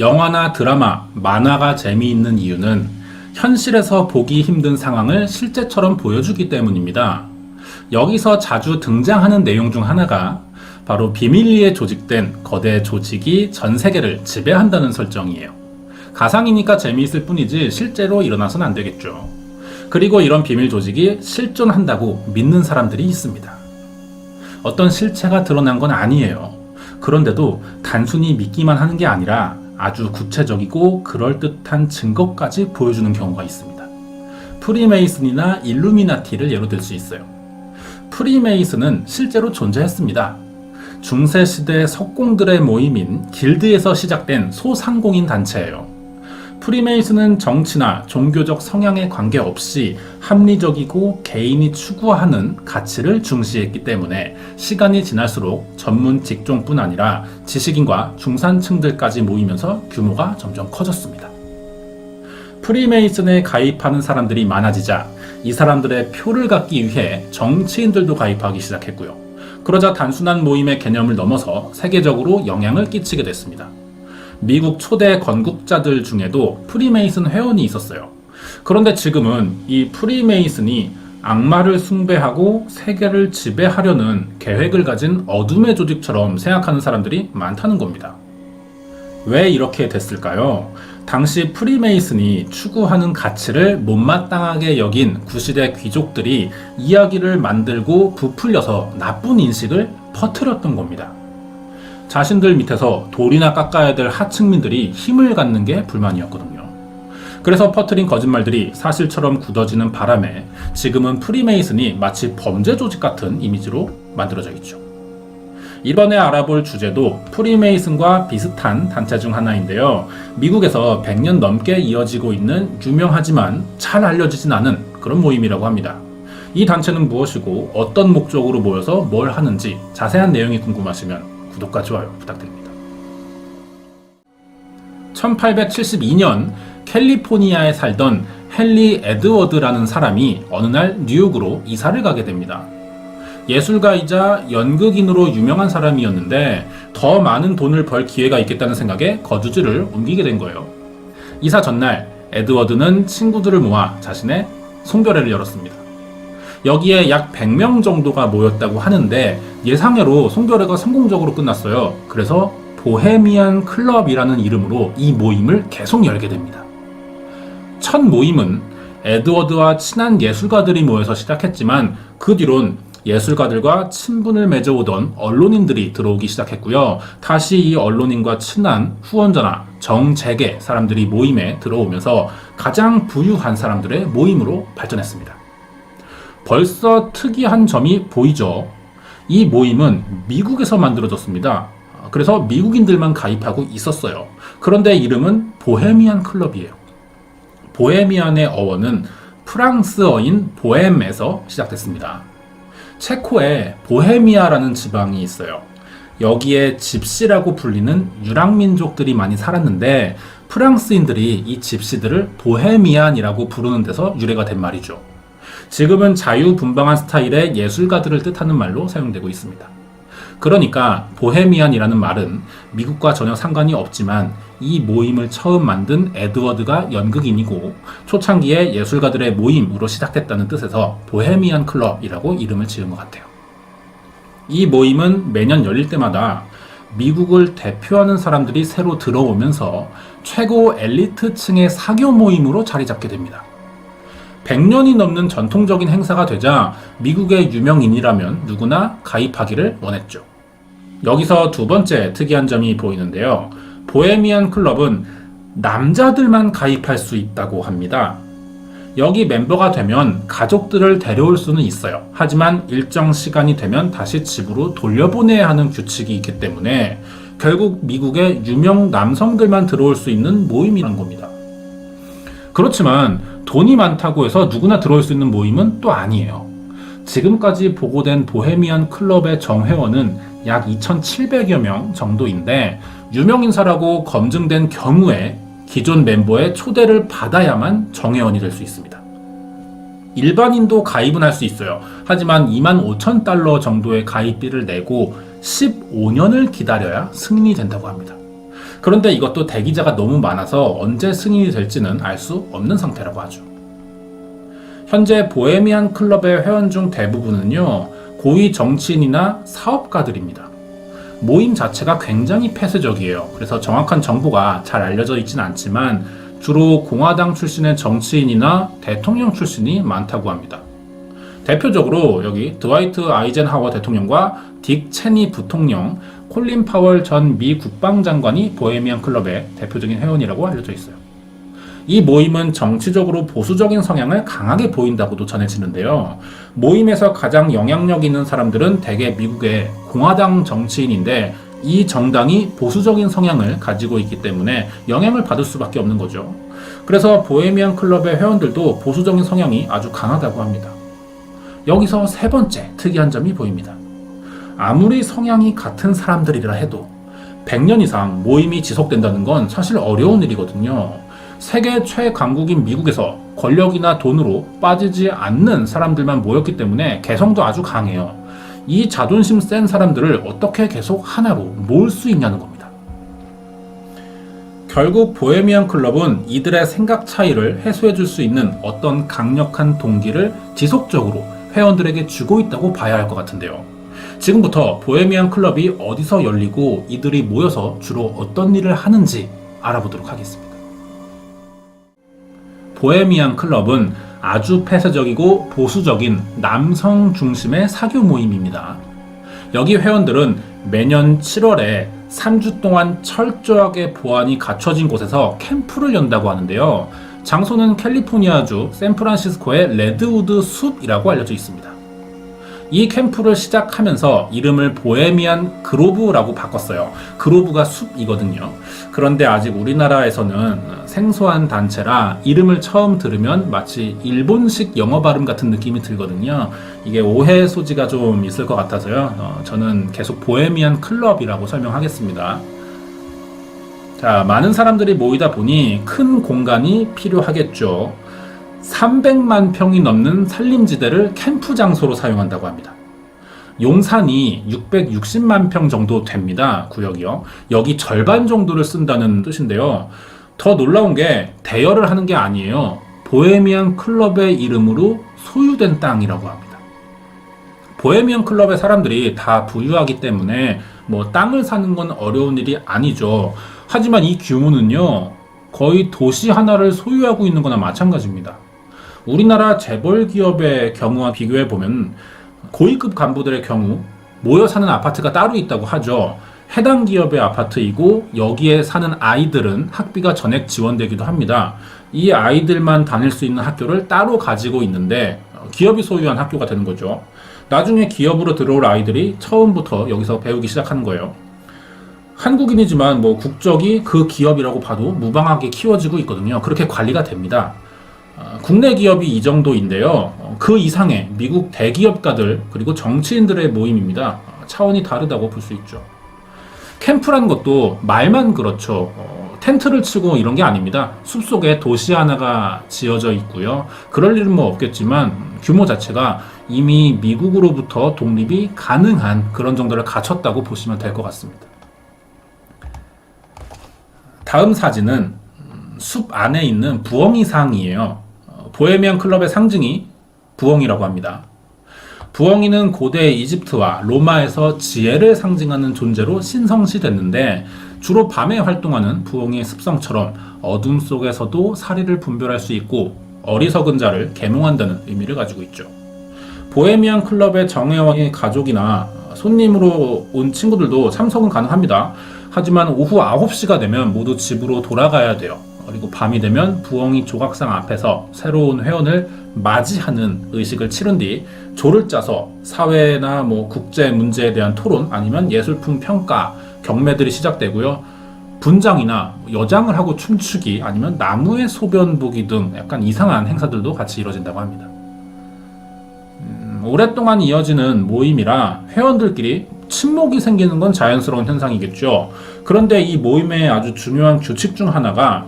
영화나 드라마, 만화가 재미있는 이유는 현실에서 보기 힘든 상황을 실제처럼 보여주기 때문입니다. 여기서 자주 등장하는 내용 중 하나가 바로 비밀리에 조직된 거대 조직이 전 세계를 지배한다는 설정이에요. 가상이니까 재미있을 뿐이지 실제로 일어나서는 안 되겠죠. 그리고 이런 비밀 조직이 실존한다고 믿는 사람들이 있습니다. 어떤 실체가 드러난 건 아니에요. 그런데도 단순히 믿기만 하는 게 아니라 아주 구체적이고 그럴듯한 증거까지 보여주는 경우가 있습니다. 프리메이슨이나 일루미나티를 예로 들 수 있어요. 프리메이슨은 실제로 존재했습니다. 중세시대 석공들의 모임인 길드에서 시작된 소상공인 단체예요. 프리메이슨은 정치나 종교적 성향에 관계없이 합리적이고 개인이 추구하는 가치를 중시했기 때문에 시간이 지날수록 전문 직종뿐 아니라 지식인과 중산층들까지 모이면서 규모가 점점 커졌습니다. 프리메이슨에 가입하는 사람들이 많아지자 이 사람들의 표를 갖기 위해 정치인들도 가입하기 시작했고요. 그러자 단순한 모임의 개념을 넘어서 세계적으로 영향을 끼치게 됐습니다. 미국 초대 건국자들 중에도 프리메이슨 회원이 있었어요. 그런데 지금은 이 프리메이슨이 악마를 숭배하고 세계를 지배하려는 계획을 가진 어둠의 조직처럼 생각하는 사람들이 많다는 겁니다. 왜 이렇게 됐을까요? 당시 프리메이슨이 추구하는 가치를 못마땅하게 여긴 구시대 귀족들이 이야기를 만들고 부풀려서 나쁜 인식을 퍼뜨렸던 겁니다. 자신들 밑에서 돌이나 깎아야 될 하층민들이 힘을 갖는 게 불만이었거든요. 그래서 퍼뜨린 거짓말들이 사실처럼 굳어지는 바람에 지금은 프리메이슨이 마치 범죄 조직 같은 이미지로 만들어져 있죠. 이번에 알아볼 주제도 프리메이슨과 비슷한 단체 중 하나인데요. 미국에서 100년 넘게 이어지고 있는 유명하지만 잘 알려지진 않은 그런 모임이라고 합니다. 이 단체는 무엇이고 어떤 목적으로 모여서 뭘 하는지 자세한 내용이 궁금하시면 구독과 좋아요 부탁드립니다. 1872년 캘리포니아에 살던 헨리 에드워드라는 사람이 어느 날 뉴욕으로 이사를 가게 됩니다. 예술가이자 연극인으로 유명한 사람이었는데 더 많은 돈을 벌 기회가 있겠다는 생각에 거주지를 옮기게 된 거예요. 이사 전날 에드워드는 친구들을 모아 자신의 송별회를 열었습니다. 여기에 약 100명 정도가 모였다고 하는데 예상외로 송별회가 성공적으로 끝났어요. 그래서 보헤미안 클럽이라는 이름으로 이 모임을 계속 열게 됩니다. 첫 모임은 에드워드와 친한 예술가들이 모여서 시작했지만 그 뒤론 예술가들과 친분을 맺어오던 언론인들이 들어오기 시작했고요. 다시 이 언론인과 친한 후원자나 정재계 사람들이 모임에 들어오면서 가장 부유한 사람들의 모임으로 발전했습니다. 벌써 특이한 점이 보이죠. 이 모임은 미국에서 만들어졌습니다. 그래서 미국인들만 가입하고 있었어요. 그런데 이름은 보헤미안 클럽이에요. 보헤미안의 어원은 프랑스어인 보엠에서 시작됐습니다. 체코에 보헤미아라는 지방이 있어요. 여기에 집시라고 불리는 유랑민족들이 많이 살았는데 프랑스인들이 이 집시들을 보헤미안이라고 부르는 데서 유래가 된 말이죠. 지금은 자유분방한 스타일의 예술가들을 뜻하는 말로 사용되고 있습니다. 그러니까 보헤미안이라는 말은 미국과 전혀 상관이 없지만 이 모임을 처음 만든 에드워드가 연극인이고 초창기에 예술가들의 모임으로 시작됐다는 뜻에서 보헤미안 클럽이라고 이름을 지은 것 같아요. 이 모임은 매년 열릴 때마다 미국을 대표하는 사람들이 새로 들어오면서 최고 엘리트층의 사교 모임으로 자리 잡게 됩니다. 100년이 넘는 전통적인 행사가 되자 미국의 유명인이라면 누구나 가입하기를 원했죠. 여기서 두 번째 특이한 점이 보이는데요. 보헤미안 클럽은 남자들만 가입할 수 있다고 합니다. 여기 멤버가 되면 가족들을 데려올 수는 있어요. 하지만 일정 시간이 되면 다시 집으로 돌려보내야 하는 규칙이 있기 때문에 결국 미국의 유명 남성들만 들어올 수 있는 모임이란 겁니다. 그렇지만 돈이 많다고 해서 누구나 들어올 수 있는 모임은 또 아니에요. 지금까지 보고된 보헤미안 클럽의 정회원은 약 2,700여 명 정도인데 유명인사라고 검증된 경우에 기존 멤버의 초대를 받아야만 정회원이 될 수 있습니다. 일반인도 가입은 할 수 있어요. 하지만 25,000달러 정도의 가입비를 내고 15년을 기다려야 승인이 된다고 합니다. 그런데 이것도 대기자가 너무 많아서 언제 승인이 될지는 알 수 없는 상태라고 하죠. 현재 보헤미안 클럽의 회원 중 대부분은요, 고위 정치인이나 사업가들입니다. 모임 자체가 굉장히 폐쇄적이에요. 그래서 정확한 정보가 잘 알려져 있지는 않지만 주로 공화당 출신의 정치인이나 대통령 출신이 많다고 합니다. 대표적으로 여기 드와이트 아이젠하워 대통령과 딕 체니 부통령, 콜린 파월 전 미 국방장관이 보헤미안 클럽의 대표적인 회원이라고 알려져 있어요. 이 모임은 정치적으로 보수적인 성향을 강하게 보인다고도 전해지는데요. 모임에서 가장 영향력 있는 사람들은 대개 미국의 공화당 정치인인데 이 정당이 보수적인 성향을 가지고 있기 때문에 영향을 받을 수밖에 없는 거죠. 그래서 보헤미안 클럽의 회원들도 보수적인 성향이 아주 강하다고 합니다. 여기서 세 번째 특이한 점이 보입니다. 아무리 성향이 같은 사람들이라 해도 100년 이상 모임이 지속된다는 건 사실 어려운 일이거든요. 세계 최강국인 미국에서 권력이나 돈으로 빠지지 않는 사람들만 모였기 때문에 개성도 아주 강해요. 이 자존심 센 사람들을 어떻게 계속 하나로 모을 수 있냐는 겁니다. 결국 보헤미안 클럽은 이들의 생각 차이를 해소해 줄 수 있는 어떤 강력한 동기를 지속적으로 회원들에게 주고 있다고 봐야 할 것 같은데요. 지금부터 보헤미안 클럽이 어디서 열리고 이들이 모여서 주로 어떤 일을 하는지 알아보도록 하겠습니다. 보헤미안 클럽은 아주 폐쇄적이고 보수적인 남성 중심의 사교 모임입니다. 여기 회원들은 매년 7월에 3주 동안 철저하게 보안이 갖춰진 곳에서 캠프를 연다고 하는데요. 장소는 캘리포니아주 샌프란시스코의 레드우드 숲이라고 알려져 있습니다. 이 캠프를 시작하면서 이름을 보헤미안 그로브라고 바꿨어요. 그로브가 숲이거든요. 그런데 아직 우리나라에서는 생소한 단체라 이름을 처음 들으면 마치 일본식 영어 발음 같은 느낌이 들거든요. 이게 오해 소지가 좀 있을 것 같아서요. 저는 계속 보헤미안 클럽이라고 설명하겠습니다. 자, 많은 사람들이 모이다 보니 큰 공간이 필요하겠죠. 300만 평이 넘는 산림지대를 캠프 장소로 사용한다고 합니다. 용산이 660만 평 정도 됩니다. 구역이요. 여기 절반 정도를 쓴다는 뜻인데요. 더 놀라운 게 대여를 하는 게 아니에요. 보헤미안 클럽의 이름으로 소유된 땅이라고 합니다. 보헤미안 클럽의 사람들이 다 부유하기 때문에 뭐 땅을 사는 건 어려운 일이 아니죠. 하지만 이 규모는요, 거의 도시 하나를 소유하고 있는 거나 마찬가지입니다. 우리나라 재벌 기업의 경우와 비교해 보면 고위급 간부들의 경우 모여 사는 아파트가 따로 있다고 하죠. 해당 기업의 아파트이고 여기에 사는 아이들은 학비가 전액 지원되기도 합니다. 이 아이들만 다닐 수 있는 학교를 따로 가지고 있는데 기업이 소유한 학교가 되는 거죠. 나중에 기업으로 들어올 아이들이 처음부터 여기서 배우기 시작하는 거예요. 한국인이지만 뭐 국적이 그 기업이라고 봐도 무방하게 키워지고 있거든요. 그렇게 관리가 됩니다. 국내 기업이 이 정도인데요. 그 이상의 미국 대기업가들 그리고 정치인들의 모임입니다. 차원이 다르다고 볼 수 있죠. 캠프라는 것도 말만 그렇죠. 텐트를 치고 이런 게 아닙니다. 숲속에 도시 하나가 지어져 있고요. 그럴 일은 뭐 없겠지만 규모 자체가 이미 미국으로부터 독립이 가능한 그런 정도를 갖췄다고 보시면 될 것 같습니다. 다음 사진은 숲 안에 있는 부엉이 상이에요. 보헤미안 클럽의 상징이 부엉이라고 합니다. 부엉이는 고대 이집트와 로마에서 지혜를 상징하는 존재로 신성시됐는데 주로 밤에 활동하는 부엉이의 습성처럼 어둠 속에서도 사리를 분별할 수 있고 어리석은 자를 계몽한다는 의미를 가지고 있죠. 보헤미안 클럽의 정회원의 가족이나 손님으로 온 친구들도 참석은 가능합니다. 하지만 오후 9시가 되면 모두 집으로 돌아가야 돼요. 그리고 밤이 되면 부엉이 조각상 앞에서 새로운 회원을 맞이하는 의식을 치른 뒤 조를 짜서 사회나 뭐 국제 문제에 대한 토론 아니면 예술품 평가, 경매들이 시작되고요. 분장이나 여장을 하고 춤추기 아니면 나무에 소변 보기 등 약간 이상한 행사들도 같이 이루어진다고 합니다. 오랫동안 이어지는 모임이라 회원들끼리 친목이 생기는 건 자연스러운 현상이겠죠. 그런데 이 모임의 아주 중요한 규칙 중 하나가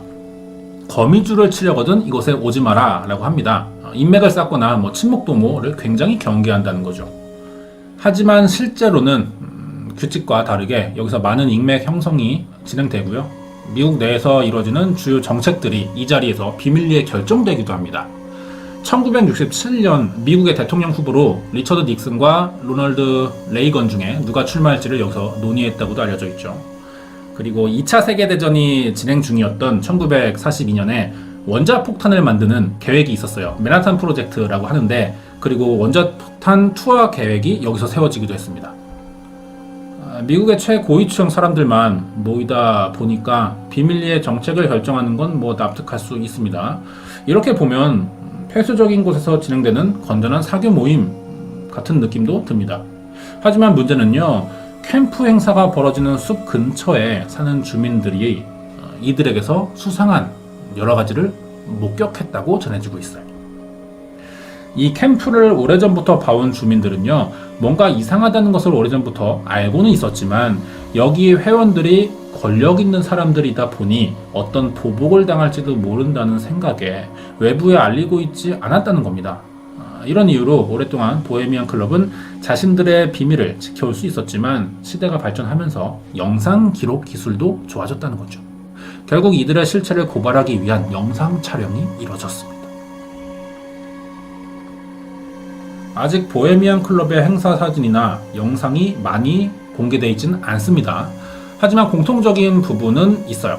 거미줄을 치려거든 이곳에 오지 마라 라고 합니다. 인맥을 쌓거나 뭐 친목도모를 굉장히 경계한다는 거죠. 하지만 실제로는 규칙과 다르게 여기서 많은 인맥 형성이 진행되고요. 미국 내에서 이루어지는 주요 정책들이 이 자리에서 비밀리에 결정되기도 합니다. 1967년 미국의 대통령 후보로 리처드 닉슨과 로널드 레이건 중에 누가 출마할지를 여기서 논의했다고도 알려져 있죠. 그리고 2차 세계대전이 진행 중이었던 1942년에 원자폭탄을 만드는 계획이 있었어요. 맨하탄 프로젝트라고 하는데, 그리고 원자폭탄 투하 계획이 여기서 세워지기도 했습니다. 미국의 최고위층 사람들만 모이다 보니까 비밀리에 정책을 결정하는 건 뭐 납득할 수 있습니다. 이렇게 보면 폐쇄적인 곳에서 진행되는 건전한 사교 모임 같은 느낌도 듭니다. 하지만 문제는요, 캠프 행사가 벌어지는 숲 근처에 사는 주민들이 이들에게서 수상한 여러 가지를 목격했다고 전해지고 있어요. 이 캠프를 오래전부터 봐온 주민들은요, 뭔가 이상하다는 것을 오래전부터 알고는 있었지만 여기 회원들이 권력 있는 사람들이다 보니 어떤 보복을 당할지도 모른다는 생각에 외부에 알리고 있지 않았다는 겁니다. 이런 이유로 오랫동안 보헤미안 클럽은 자신들의 비밀을 지켜올 수 있었지만 시대가 발전하면서 영상 기록 기술도 좋아졌다는 거죠. 결국 이들의 실체를 고발하기 위한 영상 촬영이 이루어졌습니다. 아직 보헤미안 클럽의 행사 사진이나 영상이 많이 공개되어 있지는 않습니다. 하지만 공통적인 부분은 있어요.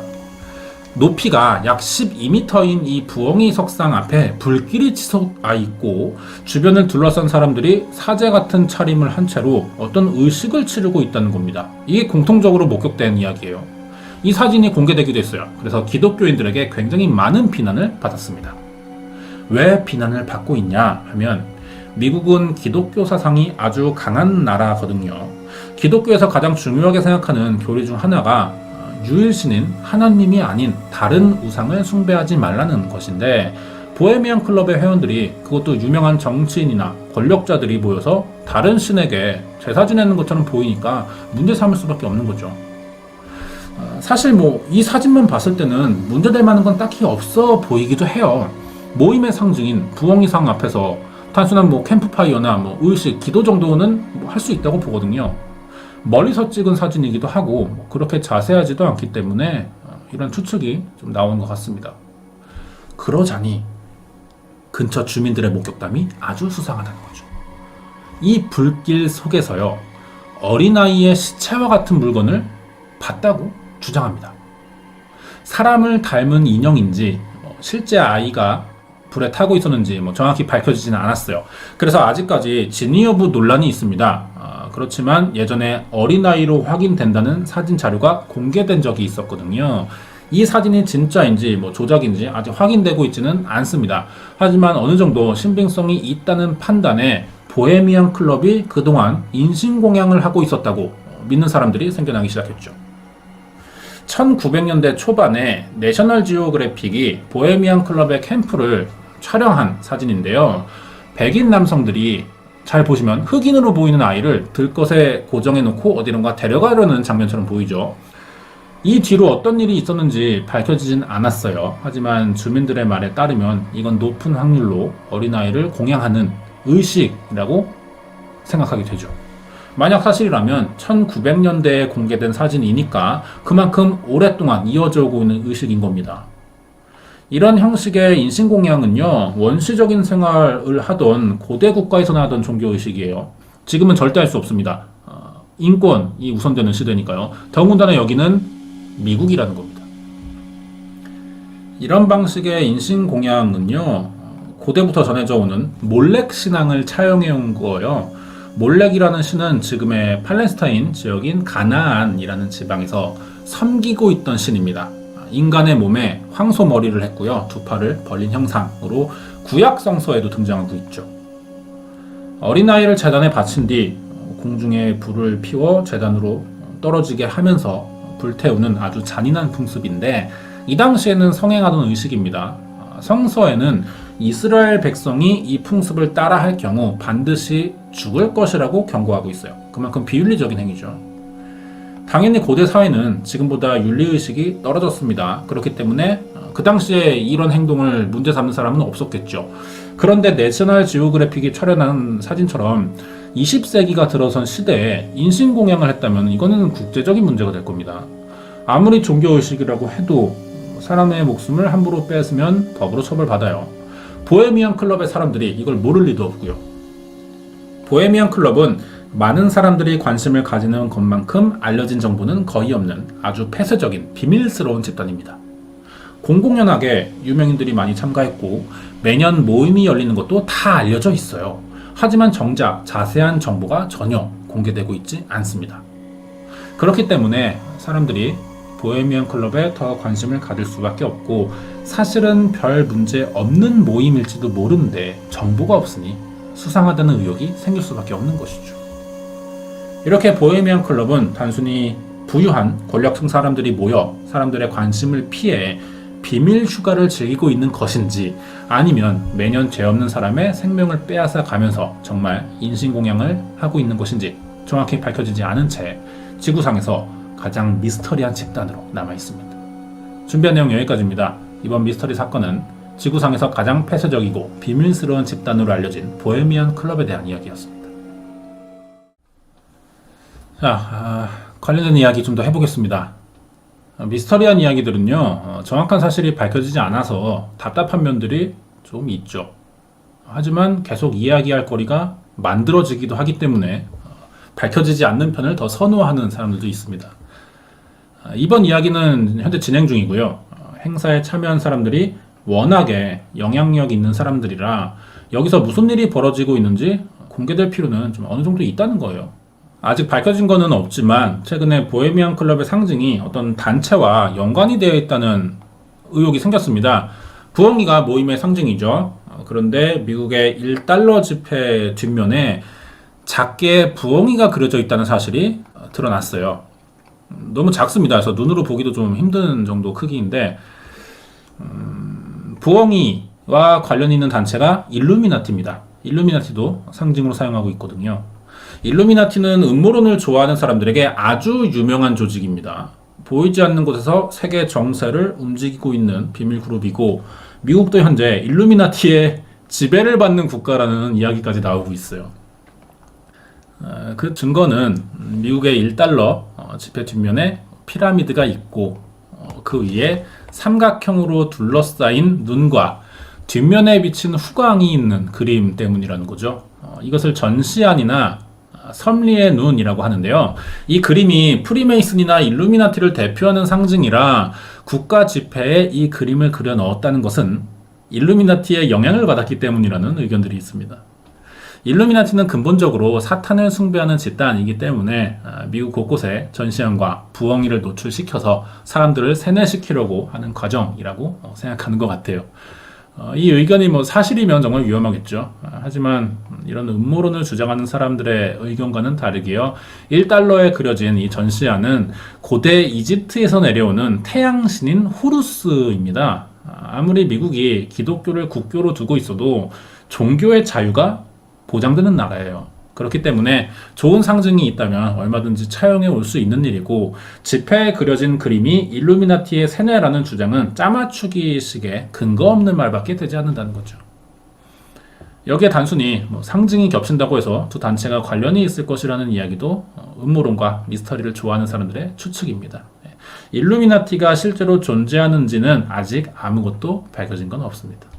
높이가 약 12m인 이 부엉이 석상 앞에 불길이 치솟아 있고 주변을 둘러싼 사람들이 사제 같은 차림을 한 채로 어떤 의식을 치르고 있다는 겁니다. 이게 공통적으로 목격된 이야기예요. 이 사진이 공개되기도 했어요. 그래서 기독교인들에게 굉장히 많은 비난을 받았습니다. 왜 비난을 받고 있냐 하면, 미국은 기독교 사상이 아주 강한 나라거든요. 기독교에서 가장 중요하게 생각하는 교리 중 하나가 유일신인 하나님이 아닌 다른 우상을 숭배하지 말라는 것인데, 보헤미안 클럽의 회원들이, 그것도 유명한 정치인이나 권력자들이 모여서 다른 신에게 제사 지내는 것처럼 보이니까 문제 삼을 수밖에 없는 거죠. 사실 이 사진만 봤을 때는 문제될 만한 건 딱히 없어 보이기도 해요. 모임의 상징인 부엉이상 앞에서 단순한 캠프파이어나 의식, 기도 정도는 할 수 있다고 보거든요. 멀리서 찍은 사진이기도 하고 그렇게 자세하지도 않기 때문에 이런 추측이 좀 나온 것 같습니다. 그러자니 근처 주민들의 목격담이 아주 수상하다는 거죠. 이 불길 속에서요, 어린아이의 시체와 같은 물건을 봤다고 주장합니다. 사람을 닮은 인형인지 실제 아이가 불에 타고 있었는지 정확히 밝혀지지는 않았어요. 그래서 아직까지 진위 여부 논란이 있습니다. 그렇지만 예전에 어린아이로 확인된다는 사진 자료가 공개된 적이 있었거든요. 이 사진이 진짜인지 조작인지 아직 확인되고 있지는 않습니다. 하지만 어느 정도 신빙성이 있다는 판단에 보헤미안 클럽이 그동안 인신공양을 하고 있었다고 믿는 사람들이 생겨나기 시작했죠. 1900년대 초반에 내셔널 지오그래픽이 보헤미안 클럽의 캠프를 촬영한 사진인데요. 백인 남성들이, 잘 보시면 흑인으로 보이는 아이를 들것에 고정해놓고 어디론가 데려가려는 장면처럼 보이죠. 이 뒤로 어떤 일이 있었는지 밝혀지진 않았어요. 하지만 주민들의 말에 따르면 이건 높은 확률로 어린아이를 공양하는 의식이라고 생각하게 되죠. 만약 사실이라면 1900년대에 공개된 사진이니까 그만큼 오랫동안 이어져 오고 있는 의식인 겁니다. 이런 형식의 인신공양은요, 원시적인 생활을 하던 고대 국가에서나 하던 종교의식이에요. 지금은 절대 할 수 없습니다. 인권이 우선되는 시대니까요. 더군다나 여기는 미국이라는 겁니다. 이런 방식의 인신공양은요, 고대부터 전해져 오는 몰렉 신앙을 차용해 온 거예요. 몰렉이라는 신은 지금의 팔레스타인 지역인 가나안이라는 지방에서 섬기고 있던 신입니다. 인간의 몸에 황소 머리를 했고요. 두 팔을 벌린 형상으로 구약 성서에도 등장하고 있죠. 어린아이를 제단에 바친 뒤 공중에 불을 피워 제단으로 떨어지게 하면서 불태우는 아주 잔인한 풍습인데, 이 당시에는 성행하던 의식입니다. 성서에는 이스라엘 백성이 이 풍습을 따라할 경우 반드시 죽을 것이라고 경고하고 있어요. 그만큼 비윤리적인 행위죠. 당연히 고대 사회는 지금보다 윤리의식이 떨어졌습니다. 그렇기 때문에 그 당시에 이런 행동을 문제 삼는 사람은 없었겠죠. 그런데 내셔널 지오그래픽이 촬영한 사진처럼 20세기가 들어선 시대에 인신공양을 했다면 이거는 국제적인 문제가 될 겁니다. 아무리 종교의식이라고 해도 사람의 목숨을 함부로 뺏으면 법으로 처벌받아요. 보헤미안 클럽의 사람들이 이걸 모를 리도 없고요. 보헤미안 클럽은 많은 사람들이 관심을 가지는 것만큼 알려진 정보는 거의 없는 아주 폐쇄적인 비밀스러운 집단입니다. 공공연하게 유명인들이 많이 참가했고 매년 모임이 열리는 것도 다 알려져 있어요. 하지만 정작 자세한 정보가 전혀 공개되고 있지 않습니다. 그렇기 때문에 사람들이 보헤미안 클럽에 더 관심을 가질 수밖에 없고 사실은 별 문제 없는 모임일지도 모르는데 정보가 없으니 수상하다는 의혹이 생길 수밖에 없는 것이죠. 이렇게 보헤미안 클럽은 단순히 부유한 권력층 사람들이 모여 사람들의 관심을 피해 비밀 휴가를 즐기고 있는 것인지 아니면 매년 죄 없는 사람의 생명을 빼앗아 가면서 정말 인신공양을 하고 있는 것인지 정확히 밝혀지지 않은 채 지구상에서 가장 미스터리한 집단으로 남아 있습니다. 준비한 내용 여기까지입니다. 이번 미스터리 사건은 지구상에서 가장 폐쇄적이고 비밀스러운 집단으로 알려진 보헤미안 클럽에 대한 이야기였습니다. 자, 관련된 이야기 좀 더 해보겠습니다. 미스터리한 이야기들은요, 정확한 사실이 밝혀지지 않아서 답답한 면들이 좀 있죠. 하지만 계속 이야기할 거리가 만들어지기도 하기 때문에 밝혀지지 않는 편을 더 선호하는 사람들도 있습니다. 이번 이야기는 현재 진행 중이고요. 행사에 참여한 사람들이 워낙에 영향력 있는 사람들이라 여기서 무슨 일이 벌어지고 있는지 공개될 필요는 좀 어느 정도 있다는 거예요. 아직 밝혀진 거는 없지만 최근에 보헤미안 클럽의 상징이 어떤 단체와 연관이 되어 있다는 의혹이 생겼습니다. 부엉이가 모임의 상징이죠. 그런데 미국의 1달러 지폐 뒷면에 작게 부엉이가 그려져 있다는 사실이 드러났어요. 너무 작습니다. 그래서 눈으로 보기도 좀 힘든 정도 크기인데 부엉이와 관련 있는 단체가 일루미나티입니다. 일루미나티도 상징으로 사용하고 있거든요. 일루미나티는 음모론을 좋아하는 사람들에게 아주 유명한 조직입니다. 보이지 않는 곳에서 세계 정세를 움직이고 있는 비밀 그룹이고 미국도 현재 일루미나티의 지배를 받는 국가라는 이야기까지 나오고 있어요. 그 증거는 미국의 1달러 지폐 뒷면에 피라미드가 있고 그 위에 삼각형으로 둘러싸인 눈과 뒷면에 비친 후광이 있는 그림 때문이라는 거죠. 이것을 전시안이나 섭리의 눈이라고 하는데요. 이 그림이 프리메이슨이나 일루미나티를 대표하는 상징이라 국가 지폐에 이 그림을 그려 넣었다는 것은 일루미나티의 영향을 받았기 때문이라는 의견들이 있습니다. 일루미나티는 근본적으로 사탄을 숭배하는 집단이기 때문에 미국 곳곳에 전시안과 부엉이를 노출시켜서 사람들을 세뇌시키려고 하는 과정이라고 생각하는 것 같아요. 이 의견이 사실이면 정말 위험하겠죠. 하지만 이런 음모론을 주장하는 사람들의 의견과는 다르게요. 1달러에 그려진 이 전시안은 고대 이집트에서 내려오는 태양신인 호루스입니다. 아무리 미국이 기독교를 국교로 두고 있어도 종교의 자유가 보장되는 나라예요. 그렇기 때문에 좋은 상징이 있다면 얼마든지 차용해 올 수 있는 일이고 지폐에 그려진 그림이 일루미나티의 세뇌라는 주장은 짜맞추기식의 근거 없는 말밖에 되지 않는다는 거죠. 여기에 단순히 상징이 겹친다고 해서 두 단체가 관련이 있을 것이라는 이야기도 음모론과 미스터리를 좋아하는 사람들의 추측입니다. 일루미나티가 실제로 존재하는지는 아직 아무것도 밝혀진 건 없습니다.